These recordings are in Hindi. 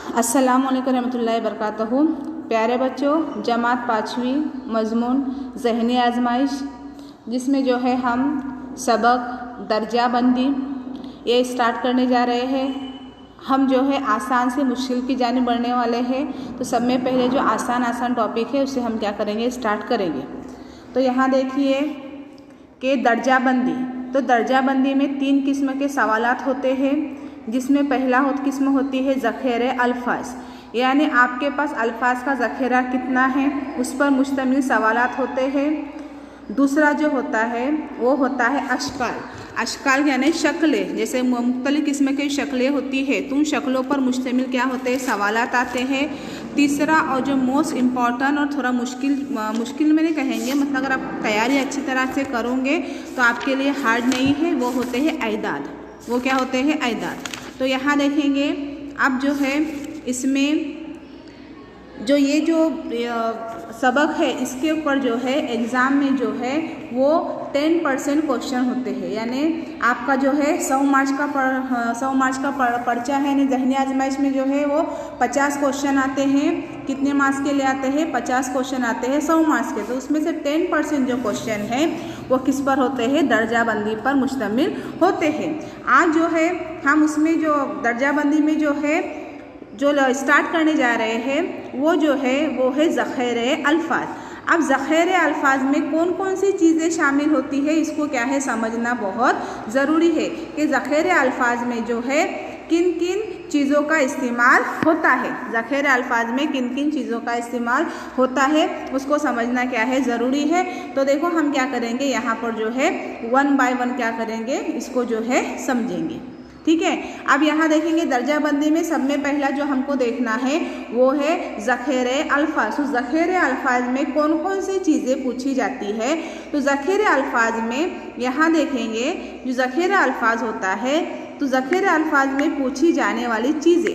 अस्सलामु अलैकुम रहमतुल्लाहि बरकातहू। प्यारे बच्चों, जमात 5वीं मज़मून ज़हनी आजमाइश, जिसमें जो है हम सबक दर्जाबंदी ये स्टार्ट करने जा रहे हैं। हम जो है आसान से मुश्किल की जानिब बढ़ने वाले हैं। तो सब में पहले जो आसान टॉपिक है उसे हम क्या करेंगे, स्टार्ट करेंगे। तो यहाँ देखिए कि दर्जाबंदी, तो दर्जाबंदी में 3 किस्म के सवालात होते हैं, जिसमें पहला किस्म होती है ज़ख़ीरे अल्फाज, यानी आपके पास अल्फाज का ज़ख़ीरा कितना है उस पर मुश्तमिल सवालात होते हैं। दूसरा जो होता है वो होता है अशकाल। अशकाल यानी शक्लें, जैसे मुख्तलिफ़ किस्म की शक्लें होती है, तो उन शक्लों पर मुश्तमिल क्या होते हैं, सवालात आते हैं। तीसरा और जो मोस्ट इम्पॉर्टेंट और थोड़ा मुश्किल में नहीं कहेंगे, मतलब अगर आप तैयारी अच्छी तरह से करोगे तो आपके लिए हार्ड नहीं है, वो होते हैं ऐदाद। वो क्या होते हैं, ऐदाद। तो यहाँ देखेंगे अब जो है इसमें जो ये जो सबक है इसके ऊपर जो है एग्ज़ाम में जो है वो 10% क्वेश्चन होते हैं, यानी आपका जो है 100 मार्क्स का पर्चा है, यानी ज़हनी आजमाइश में जो है वो 50 क्वेश्चन आते हैं। कितने मार्क्स के लिए आते हैं, 50 क्वेश्चन आते हैं 100 मार्क्स के। तो उसमें से 10% जो क्वेश्चन है वो किस पर होते हैं, दर्जाबंदी पर मुश्तमिल होते हैं। आज जो है हम उसमें जो दर्जाबंदी में जो है जो स्टार्ट करने जा रहे हैं वो है ज़ख़ीरे अल्फाज। अब ज़ख़ीरे अल्फाज में कौन कौन सी चीज़ें शामिल होती है, इसको क्या है समझना बहुत ज़रूरी है कि ज़ख़ीरे अल्फाज में जो है किन किन चीज़ों का इस्तेमाल होता है। ज़ख़ीरे अल्फाज में किन किन चीज़ों का इस्तेमाल होता है उसको समझना क्या है, ज़रूरी है। तो देखो हम क्या करेंगे, यहाँ पर जो है 1 बाय 1 क्या करेंगे, इसको जो है समझेंगे, ठीक है। अब यहाँ देखेंगे दर्जाबंदी में सब में पहला जो हमको देखना है वो है ज़ख़ीरे अल्फाज। तो ज़ख़ीरे अल्फाज में कौन कौन सी चीज़ें पूछी जाती है, तो ज़ख़ीरे अल्फाज में यहाँ देखेंगे जो ज़ख़ीरे अल्फाज होता है, तो ज़ख़ीरे अल्फाज में पूछी जाने वाली चीज़ें,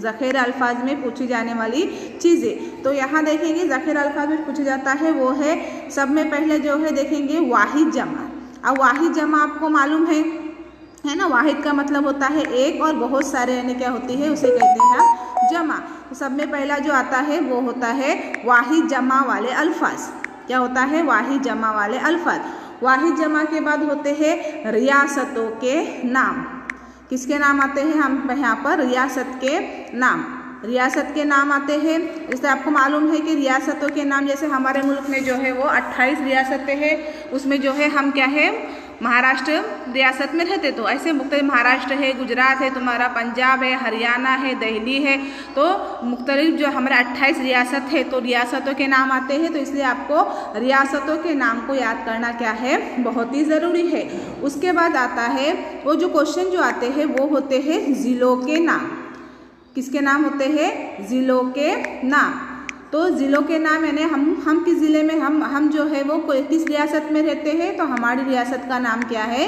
ज़ख़ीरे अल्फाज में पूछी जाने वाली चीज़ें, तो यहाँ देखेंगे ज़ख़ीरे अल्फाज में पूछा जाता है वो है सब में पहले जो है देखेंगे वाहिद जमा। अब वाहिद जमा आपको मालूम है ना, वाहिद का मतलब होता है एक और बहुत सारे, यानी क्या होती है उसे कहते हैं हम जमा। तो सब में पहला जो आता है वो होता है वाहिद जमा वाले अल्फाज। क्या होता है, वाहिद जमा वाले अल्फाज। वाहिद जमा के बाद होते हैं रियासतों के नाम। किसके नाम आते हैं, हम यहाँ पर रियासत के नाम, रियासत के नाम आते हैं। जैसे आपको मालूम है कि रियासतों के नाम, जैसे हमारे मुल्क में जो है वो 28 रियासतें हैं, उसमें जो है हम क्या है महाराष्ट्र रियासत में रहते, तो ऐसे मुख्तलिफ महाराष्ट्र है, गुजरात है, तुम्हारा पंजाब है, हरियाणा है, दिल्ली है, तो मुख्तलिफ जो हमारे 28 रियासत है, तो रियासतों के नाम आते हैं। तो इसलिए आपको रियासतों के नाम को याद करना क्या है, बहुत ही ज़रूरी है। उसके बाद आता है वो जो क्वेश्चन जो आते हैं वो होते हैं ज़िलों के नाम। किसके नाम होते हैं, ज़िलों के नाम। तो ज़िलों के नाम यानी हम किस ज़िले में हम जो है वो किस रियासत में रहते हैं, तो हमारी रियासत का नाम क्या है,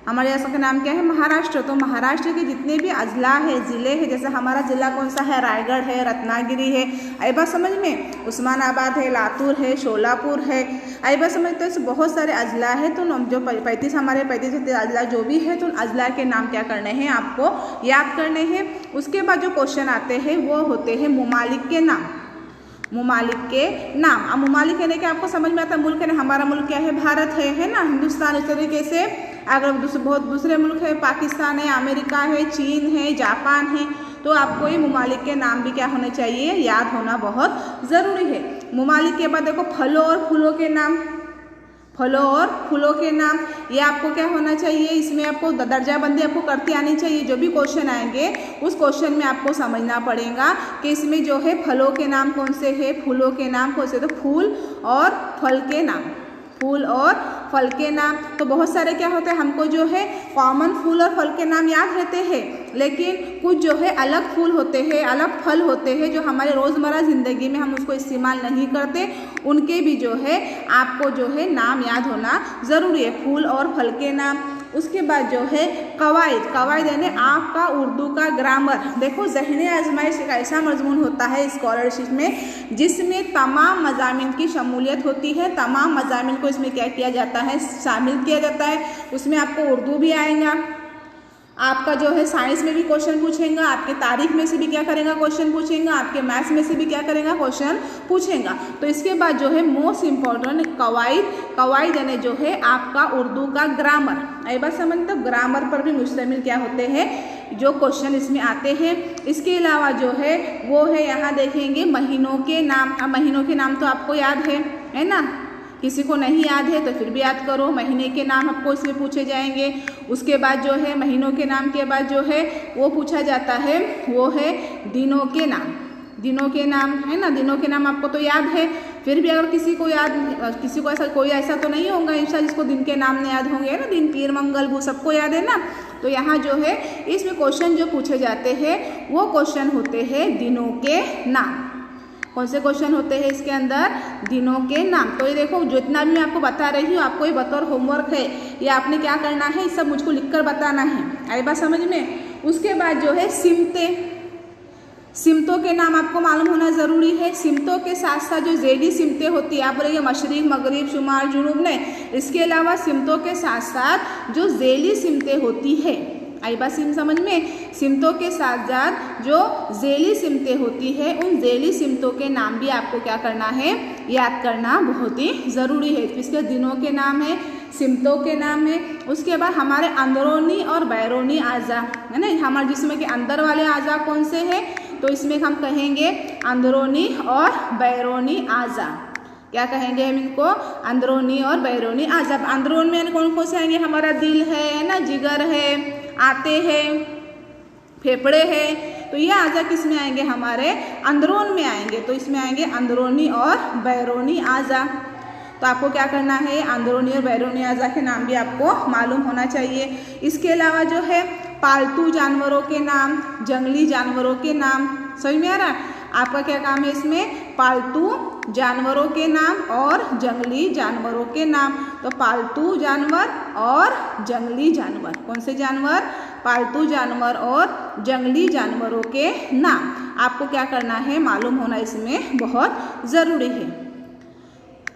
हमारी रियासत का नाम क्या है, महाराष्ट्र। तो महाराष्ट्र के जितने भी अजला है, ज़िले हैं, जैसे हमारा ज़िला कौन सा है, रायगढ़ है, रत्नागिरी है, आई बात समझ में, उस्मानाबाद है, लातूर है, शोलापुर है, आई बात समझ। तो बहुत सारे अजला है, तो जो 35 अजला जो भी है, तो उन अजला के नाम क्या करने हैं, आपको याद करने हैं। उसके बाद जो क्वेश्चन आते हैं वो होते हैं मुमालिक के नाम, मुमालिक के नाम। अब मुमालिक यानी कि आपको समझ में आता है मुल्क है, हमारा मुल्क क्या है, भारत है ना, हिंदुस्तान। इस तरीके से अगर बहुत दूसरे मुल्क है, पाकिस्तान है, अमेरिका है, चीन है, जापान है, तो आपको ये मुमालिक के नाम भी क्या होने चाहिए, याद होना बहुत ज़रूरी है। मुमालिक के बाद देखो फलों और फूलों के नाम, फलों और फूलों के नाम, ये आपको क्या होना चाहिए, इसमें आपको दर्जाबंदी आपको करती आनी चाहिए। जो भी क्वेश्चन आएंगे उस क्वेश्चन में आपको समझना पड़ेगा कि इसमें जो है फलों के नाम कौन से हैं, फूलों के नाम कौन से, तो फूल और फल के नाम, फूल और फल के नाम। तो बहुत सारे क्या होते हैं, हमको जो है कॉमन फूल और फल के नाम याद रहते हैं, लेकिन कुछ जो है अलग फूल होते हैं, अलग फल होते हैं जो हमारे रोज़मर्रा ज़िंदगी में हम उसको इस्तेमाल नहीं करते, उनके भी जो है आपको जो है नाम याद होना ज़रूरी है, फूल और फल के नाम। उसके बाद जो है कवायद यानी आपका उर्दू का ग्रामर। देखो ज़हनी आजमाइश एक ऐसा मजमून होता है स्कॉलरशिप में जिसमें तमाम मज़ामिन की शमूलियत होती है, तमाम मज़ामिन को इसमें क्या किया जाता है, शामिल किया जाता है। उसमें आपको उर्दू भी आएगा, आपका जो है साइंस में भी क्वेश्चन पूछेगा, आपके तारीख में से भी क्या करेगा क्वेश्चन पूछेगा, आपके मैथ्स में से भी क्या करेगा क्वेश्चन पूछेगा। तो इसके बाद जो है मोस्ट इम्पॉर्टेंट कवायद यानी जो है आपका उर्दू का ग्रामर। आई बात समझ, तो ग्रामर पर भी मुश्तमिल क्या होते हैं जो क्वेश्चन इसमें आते हैं। इसके अलावा जो है वो है यहाँ देखेंगे महीनों के नाम। अब महीनों के नाम तो आपको याद है ना, किसी को नहीं याद है तो फिर भी याद करो। महीने के नाम आपको इसमें पूछे जाएंगे। उसके बाद जो है महीनों के नाम के बाद जो है वो पूछा जाता है वो है दिनों के नाम। दिनों के नाम है ना, दिनों के नाम आपको तो याद है, फिर भी अगर किसी को ऐसा कोई ऐसा तो नहीं होगा इंशाल्लाह जिसको दिन के नाम नहीं याद होंगे, है ना, दिन पीर मंगल वो सबको याद है ना। तो यहाँ जो है इसमें क्वेश्चन जो पूछे जाते हैं वो क्वेश्चन होते हैं दिनों के नाम। कौन से क्वेश्चन होते हैं इसके अंदर? दिनों के नाम। तो ये देखो जितना भी मैं आपको बता रही हूँ आपको ये बतौर होमवर्क है, ये आपने क्या करना है, सब मुझको लिखकर बताना है। आई बात समझ में। उसके बाद जो है सिमतों के नाम आपको मालूम होना ज़रूरी है। सिमतों के साथ साथ जो ज़ेली सिमतें होती है, आप बोलेंगे मशरिक मगरिब शुमार जुनूब नहीं, इसके अलावा सिमतों के साथ साथ जो ज़ेली सिमतें होती है, आई बात समझ में, सिमतों के साथ साथ जो ज़ेली सिमतें होती है उन ज़ेली सिमतों के नाम भी आपको क्या करना है, याद करना बहुत ही ज़रूरी है। इसके दिनों के नाम है, सिमतों के नाम है। उसके बाद हमारे अंदरूनी और बैरूनी आज़ा है ना, हमारे जिस्म के अंदर वाले आज़ा कौन से हैं, तो इसमें हम कहेंगे अंदरूनी और बैरूनी आज़ा। क्या कहेंगे हम इनको? अंदरूनी और बैरूनी आज़ा। अंदरून में कौन कौन से आएंगे? हमारा दिल है ना, जिगर है, आते हैं, फेफड़े हैं। तो ये आज़ा किस में आएंगे? हमारे अंदरून में आएंगे। तो इसमें आएंगे अंदरूनी और बैरूनी आज़ा। तो आपको क्या करना है, अंदरूनी और बैरूनी आज़ा के नाम भी आपको मालूम होना चाहिए। इसके अलावा जो है पालतू जानवरों के नाम, जंगली जानवरों के नाम, समझ में आ रहा है? आपका क्या काम है इसमें? पालतू जानवरों के नाम और जंगली जानवरों के नाम। तो पालतू जानवर और जंगली जानवर, कौन से जानवर? पालतू जानवर और जंगली जानवरों के नाम आपको क्या करना है, मालूम होना इसमें बहुत ज़रूरी है।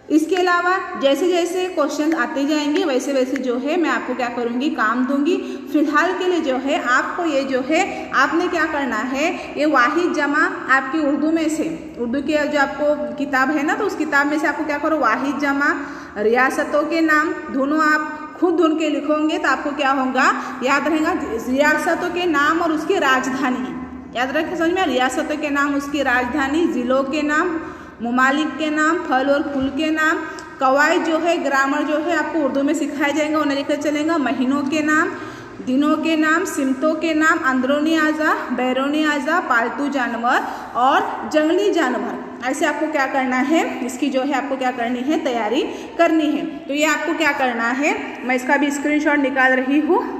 इसके अलावा जैसे जैसे क्वेश्चन आते जाएंगे वैसे वैसे जो है मैं आपको क्या करूँगी, काम दूंगी। फिलहाल के लिए जो है आपको ये जो है आपने क्या करना है, ये वाहिद जमा आपकी उर्दू में से, उर्दू की जो आपको किताब है ना, तो उस किताब में से आपको क्या करो, वाहिद जमा रियासतों के नाम दोनों आप खुद ढूंढ के लिखोगे तो आपको क्या होगा, याद रहेगा। रियासतों के नाम और उसकी राजधानी याद रखें, समझ में। रियासतों के नाम, उसकी राजधानी, ज़िलों के नाम, ममालिक के नाम, फल और फूल के नाम। कवायद जो है, ग्रामर जो है आपको उर्दू में सिखाया जाएगा, उन्हें लेकर चलेगा। महीनों के नाम, दिनों के नाम, सिमतों के नाम, अंदरूनी आज़ा, बैरूनी आज़ा, पालतू जानवर और जंगली जानवर। ऐसे आपको क्या करना है, इसकी जो है आपको क्या करनी है, तैयारी करनी है। तो ये आपको क्या करना है, मैं इसका भी स्क्रीनशॉट निकाल रही हूँ।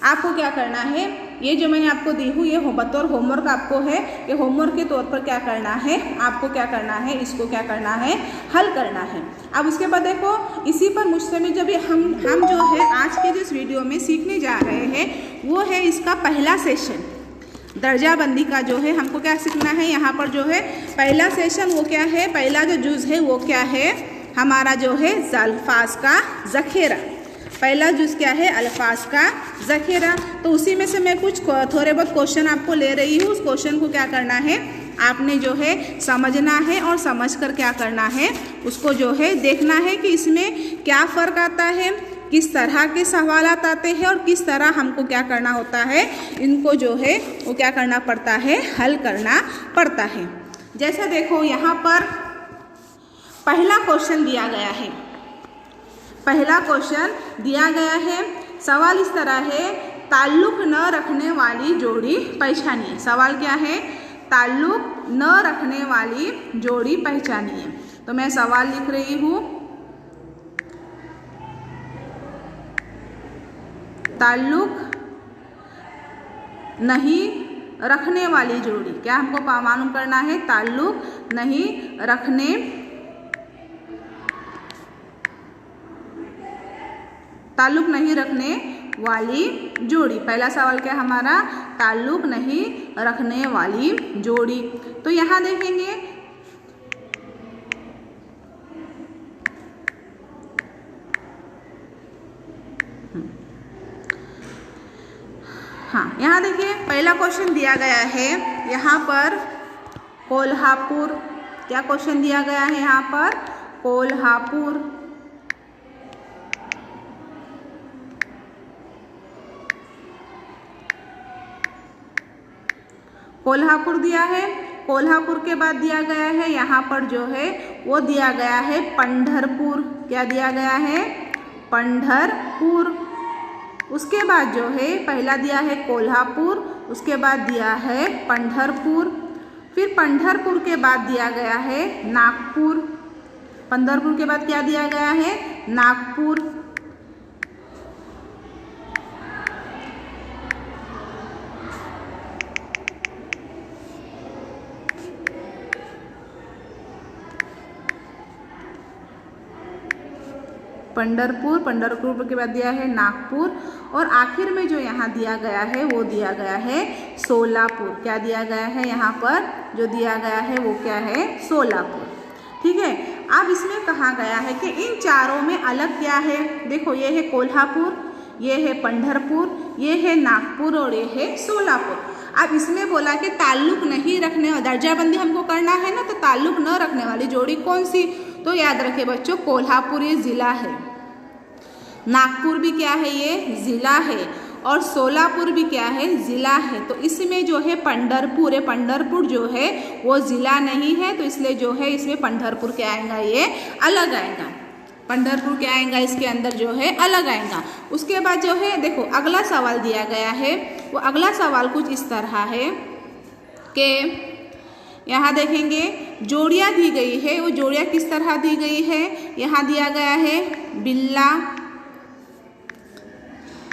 आपको क्या करना है, ये जो मैंने आपको दी हूँ ये बतौर होमवर्क आपको है, ये होमवर्क के तौर पर क्या करना है, आपको क्या करना है, इसको क्या करना है, हल करना है। अब उसके बाद देखो इसी पर मुश्तमिल जब हम जो है आज के जिस वीडियो में सीखने जा रहे हैं वो है इसका पहला सेशन, दर्जाबंदी का जो है हमको क्या सीखना है। यहाँ पर जो है पहला सेशन वो क्या है, पहला जो जुज़ है वो क्या है, हमारा जो है अल्फाज का ज़ख़ीरा। पहला जुज़ क्या है, अल्फाज का ज़ख़ीरा। तो उसी में से मैं कुछ थोड़े बहुत क्वेश्चन आपको ले रही हूँ। उस क्वेश्चन को क्या करना है, आपने जो है समझना है और समझकर क्या करना है, उसको जो है देखना है कि इसमें क्या फ़र्क आता है, किस तरह के सवालात आते हैं और किस तरह हमको क्या करना होता है, इनको जो है वो क्या करना पड़ता है, हल करना पड़ता है। जैसा देखो यहाँ पर पहला क्वेश्चन दिया गया है, पहला क्वेश्चन दिया गया है। सवाल इस तरह है, ताल्लुक़ न रखने वाली जोड़ी पहचानिए। सवाल क्या है, ताल्लुक़ न रखने वाली जोड़ी पहचानिए। तो मैं सवाल लिख रही हूँ, ताल्लुक़ नहीं रखने वाली जोड़ी। क्या हमको मालूम करना है, ताल्लुक़ नहीं रखने वाली जोड़ी। पहला सवाल क्या हमारा, ताल्लुक़ नहीं रखने वाली जोड़ी। तो यहाँ देखेंगे पहला क्वेश्चन दिया गया है यहाँ पर कोल्हापुर। क्या क्वेश्चन दिया गया है यहाँ पर? कोल्हापुर। कोल्हापुर दिया है। कोल्हापुर के बाद दिया गया है यहाँ पर जो है वो दिया गया है पंढरपुर। क्या दिया गया है? पंढरपुर। उसके बाद जो है पहला दिया है कोल्हापुर, उसके बाद दिया है पंढरपुर, फिर पंढरपुर के बाद दिया गया है नागपुर। पंढरपुर के बाद क्या दिया गया है? नागपुर। पंढरपुर के बाद दिया है नागपुर, और आखिर में जो यहाँ दिया गया है वो दिया गया है सोलापुर। क्या दिया गया है यहाँ पर? जो दिया गया है वो क्या है? सोलापुर। ठीक है। अब इसमें कहा गया है कि इन चारों में अलग क्या है। देखो, ये है कोल्हापुर, ये है पंढरपुर, ये है नागपुर और ये है सोलापुर। अब इसमें बोला कि ताल्लुक नहीं रखने, दर्जाबंदी हमको करना है ना, तो ताल्लुक न रखने वाली जोड़ी कौन सी? तो याद रखें बच्चों, कोल्हापुर ये ज़िला है, नागपुर भी क्या है? ये ज़िला है, और सोलापुर भी क्या है? ज़िला है। तो इसमें जो है पंढरपुर है, पंढरपुर जो है वो ज़िला नहीं है, तो इसलिए जो है इसमें पंढरपुर क्या आएगा? ये अलग आएगा। पंढरपुर क्या आएगा? इसके अंदर जो है अलग आएगा। उसके बाद जो है देखो अगला सवाल दिया गया है, वो अगला सवाल कुछ इस तरह है कि यहाँ देखेंगे जोड़ियाँ दी गई है, वो जोड़ियाँ किस तरह दी गई है? यहाँ दिया गया है बिल्ला,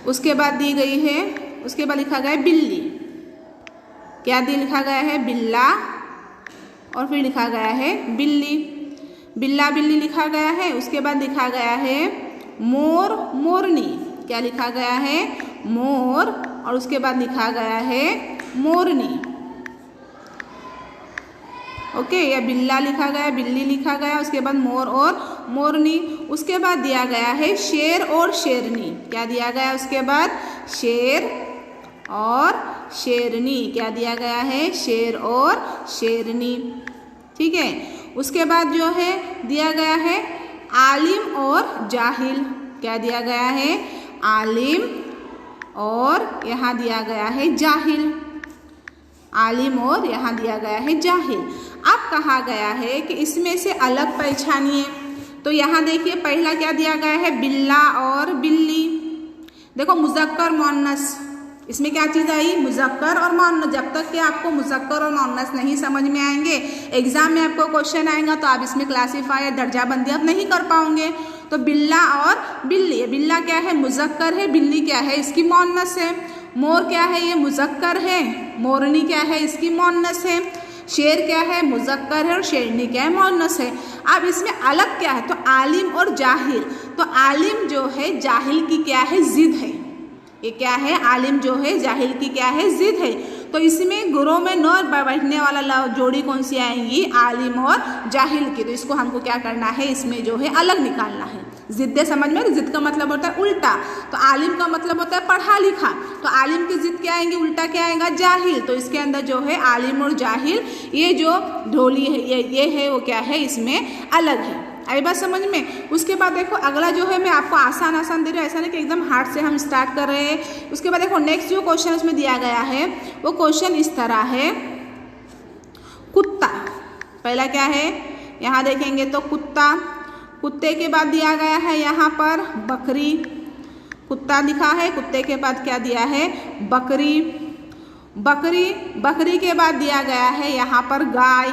उसके बाद दी गई है, उसके बाद लिखा गया है बिल्ली। क्या लिखा गया है? बिल्ला, और फिर लिखा गया है बिल्ली। बिल्ला बिल्ली लिखा गया है। उसके बाद लिखा गया है मोर मोरनी। क्या लिखा गया है? मोर, और उसके बाद लिखा गया है मोरनी। ओके, या बिल्ला लिखा गया, बिल्ली लिखा गया, उसके बाद मोर और मोरनी। उसके बाद दिया गया है शेर और शेरनी। क्या दिया गया? उसके बाद शेर और शेरनी। क्या दिया गया है? शेर और शेरनी। ठीक है। उसके बाद जो है दिया गया है आलिम और जाहिल। क्या दिया गया है? आलिम, और यहाँ दिया गया है जाहिल। आलिम और यहाँ दिया गया है जाहिल। अब कहा गया है कि इसमें से अलग पहचानिए। तो यहाँ देखिए पहला क्या दिया गया है? बिल्ला और बिल्ली। देखो मुज़क्कर मुअन्नस, इसमें क्या चीज़ आई? मुज़क्कर और मुअन्नस। जब तक कि आपको मुज़क्कर और मुअन्नस नहीं समझ में आएंगे, एग्जाम में आपको क्वेश्चन आएगा तो आप इसमें क्लासीफाई दर्जाबंदी आप नहीं कर पाओगे। तो बिल्ला और बिल्ली, बिल्ला क्या है? मुज़क्कर है, बिल्ली क्या है? इसकी मुअन्नस है। मोर क्या है? ये मुज़क्कर है, मोरनी क्या है? इसकी मुअन्नस है। शेर क्या है? मुज़क्कर है, और शेरनी क्या है? मुअन्नस है। अब इसमें अलग क्या है? तो आलिम और जाहिल। तो आलिम जो है जाहिल की क्या है? जिद है। ये क्या है? आलिम जो है जाहिल की क्या है? जिद है। तो इसमें गुरों में न बैठने वाला जोड़ी कौन सी आएंगी? आलिम और जाहिल की। तो इसको हमको क्या करना है? इसमें जो है अलग निकालना है। जिद्दे समझ में? जिद का मतलब होता है उल्टा, तो आलिम का मतलब होता है पढ़ा लिखा। तो आलिम की जिद क्या आएंगी? उल्टा क्या आएगा? जाहिल। तो इसके अंदर जो है आलिम और जाहिल, ये जो ढोली है ये है वो क्या है? इसमें अलग है। आई बात समझ में? उसके बाद देखो अगला जो है मैं आपको आसान दे रही हूँ, ऐसा नहीं कि एकदम हार्ड से हम स्टार्ट कर रहे हैं। उसके बाद देखो नेक्स्ट जो क्वेश्चन उसमें दिया गया है वो क्वेश्चन इस तरह है, कुत्ता। पहला क्या है? यहाँ देखेंगे तो कुत्ता, कुत्ते के बाद दिया गया है यहाँ पर बकरी। कुत्ता लिखा है, कुत्ते के बाद क्या दिया है? बकरी। बकरी के बाद दिया गया है यहाँ पर गाय।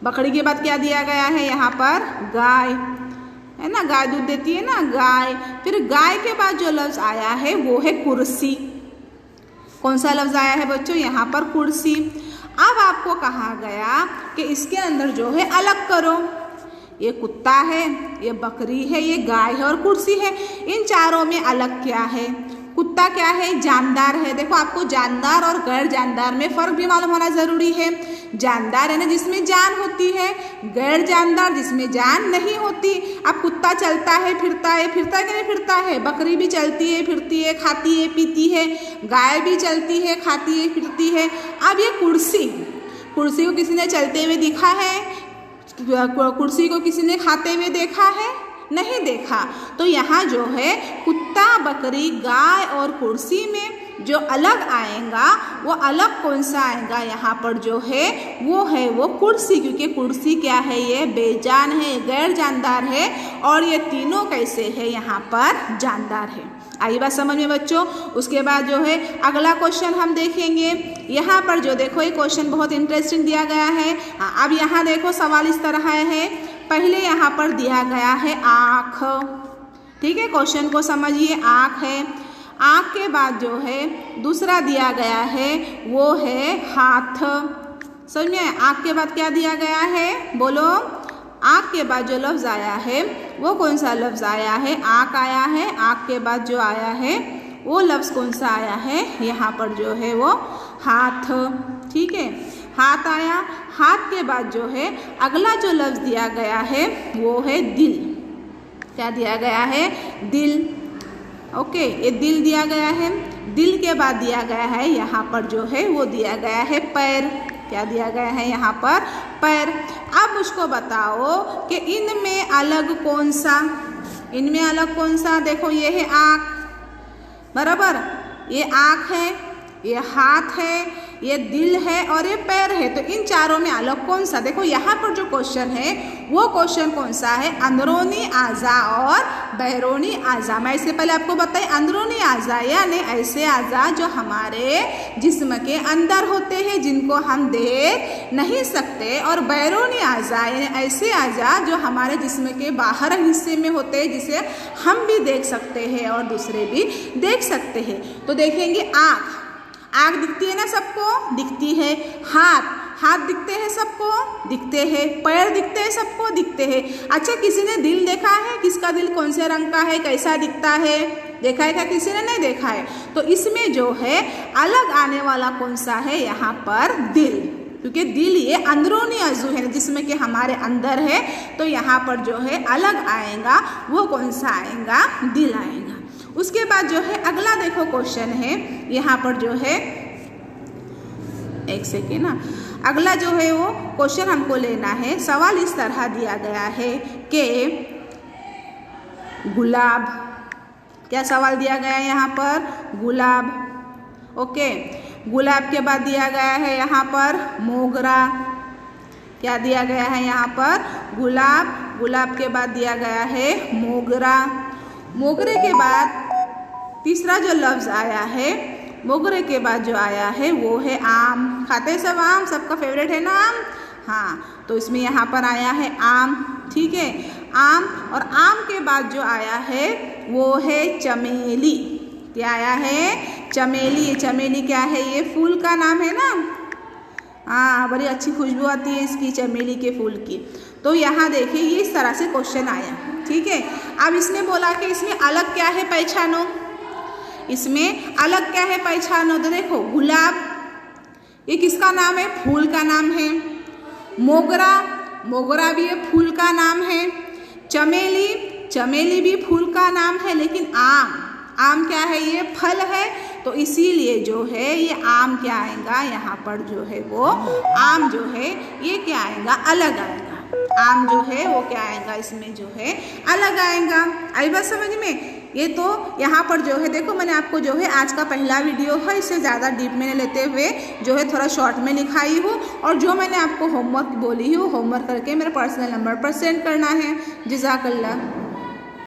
बकरी के बाद क्या दिया गया है? यहाँ पर गाय, है ना? गाय दूध देती है ना, गाय। फिर गाय के बाद जो लफ्ज़ आया है वो है कुर्सी। कौन सा लफ्ज़ आया है बच्चों? यहाँ पर कुर्सी। अब आपको कहा गया कि इसके अंदर जो है अलग करो। ये कुत्ता है, ये बकरी है, ये गाय है और कुर्सी है। इन चारों में अलग क्या है? कुत्ता क्या है, जानदार है। देखो आपको जानदार और गैर जानदार में फ़र्क भी मालूम होना ज़रूरी है। जानदार है ना जिसमें जान होती है, गैर जानदार जिसमें जान नहीं होती। अब कुत्ता चलता है फिरता है, फिरता कि नहीं फिरता है, बकरी भी चलती है फिरती है, खाती है पीती है, गाय भी चलती है खाती है फिरती है। अब ये कुर्सी को किसी ने चलते हुए दिखा है? कुर्सी को किसी ने खाते हुए देखा है? नहीं देखा। तो यहाँ जो है कुत्ता, बकरी, गाय और कुर्सी में जो अलग आएगा वो अलग कौन सा आएगा यहाँ पर जो है वो कुर्सी, क्योंकि कुर्सी क्या है, ये बेजान है, गैर जानदार है, और ये तीनों कैसे है, यहाँ पर जानदार है। आई बात समझ में बच्चों। उसके बाद जो है अगला क्वेश्चन हम देखेंगे। यहाँ पर जो देखो ये क्वेश्चन बहुत इंटरेस्टिंग दिया गया है। अब यहाँ देखो सवाल इस तरह है, पहले यहाँ पर दिया गया है आँख, ठीक है, क्वेश्चन को समझिए, आँख है। आँख के बाद जो है दूसरा दिया गया है वो है हाथ। समझ में? आँख के बाद क्या दिया गया है, बोलो। आँख के बाद जो लफ्ज़ आया है वो कौन सा लफ्ज़ आया है, आँख आया है। आँख के बाद जो आया है वो लफ्ज़ कौन सा आया है, यहाँ पर जो है वो हाथ, ठीक है, हाथ आया। हाथ के बाद जो है अगला जो लफ्ज़ दिया गया है वो है दिल। क्या दिया गया है, दिल। ओके, ये दिल दिया गया है। दिल के बाद दिया गया है यहाँ पर जो है वो दिया गया है पैर। क्या दिया गया है यहाँ पर, पैर। अब मुझको बताओ कि इनमें अलग कौन सा, इनमें अलग कौन सा, देखो ये है आँख, बराबर, ये आँख है, ये हाथ है, ये दिल है और ये पैर है। तो इन चारों में अलग कौन सा, देखो यहाँ पर जो क्वेश्चन है वो क्वेश्चन कौन सा है, अंदरूनी आज़ा और बैरूनी आज़ा। मैं इससे पहले आपको बताएं, अंदरूनी आज़ा यानी ऐसे आज़ा जो हमारे जिस्म के अंदर होते हैं जिनको हम देख नहीं सकते, और बैरूनी आज़ा यानी ऐसे आज़ा जो हमारे जिस्म के बाहर हिस्से में होते हैं जिसे हम भी देख सकते हैं और दूसरे भी देख सकते हैं। तो देखेंगे आँख, आँख दिखती है ना सबको, दिखती है। हाथ दिखते हैं सबको, दिखते हैं। पैर दिखते हैं सबको, दिखते हैं। अच्छा, किसी ने दिल देखा है? किसका दिल कौन से रंग का है, कैसा दिखता है, देखा है क्या किसी ने? नहीं देखा है। तो इसमें जो है अलग आने वाला कौन सा है, यहाँ पर दिल, क्योंकि दिल ये अंदरूनी अज़ू है जिसमें कि हमारे अंदर है। तो यहाँ पर जो है अलग आएगा वो कौन सा आएगा, दिल आएगा। उसके बाद जो है अगला देखो क्वेश्चन है, यहाँ पर जो है, एक सेकेंड ना, अगला जो है वो क्वेश्चन हमको लेना है। सवाल इस तरह दिया गया है कि गुलाब, क्या सवाल दिया गया है यहाँ पर, गुलाब। ओके, गुलाब के बाद दिया गया है यहाँ पर मोगरा। क्या दिया गया है यहाँ पर, गुलाब। गुलाब के बाद दिया गया है मोगरा। मोगरे के बाद तीसरा जो लफ्ज़ आया है, मोगरे के बाद जो आया है वो है आम। खाते हैं सब आम, सबका फेवरेट है ना आम, हाँ। तो इसमें यहाँ पर आया है आम, ठीक है, आम। और आम के बाद जो आया है वो है चमेली। क्या आया है, चमेली। चमेली क्या है, ये फूल का नाम है ना, हाँ, बड़ी अच्छी खुशबू आती है इसकी, चमेली के फूल की। तो यहाँ देखिए ये इस तरह से क्वेश्चन आया, ठीक है। अब इसने बोला कि इसमें अलग क्या है, पहचानो, इसमें अलग क्या है, पहचानो। तो देखो गुलाब, ये किसका नाम है, फूल का नाम है। मोगरा, मोगरा भी ये फूल का नाम है। चमेली, चमेली भी फूल का नाम है। लेकिन आम, आम क्या है, ये फल है। तो इसीलिए जो है ये आम क्या आएगा, यहाँ पर जो है वो आम जो है ये क्या आएगा, अलग आएगा। आम जो है वो क्या आएगा, इसमें जो है अलग आएगा। आई बात समझ में। ये तो यहाँ पर जो है देखो, मैंने आपको जो है आज का पहला वीडियो है, इससे ज़्यादा डीप में लेते हुए जो है थोड़ा शॉर्ट में लिखाई हूँ, और जो मैंने आपको होमवर्क बोली हूँ, होमवर्क करके मेरे पर्सनल नंबर पर सेंड करना है। जज़ाकल्लाह।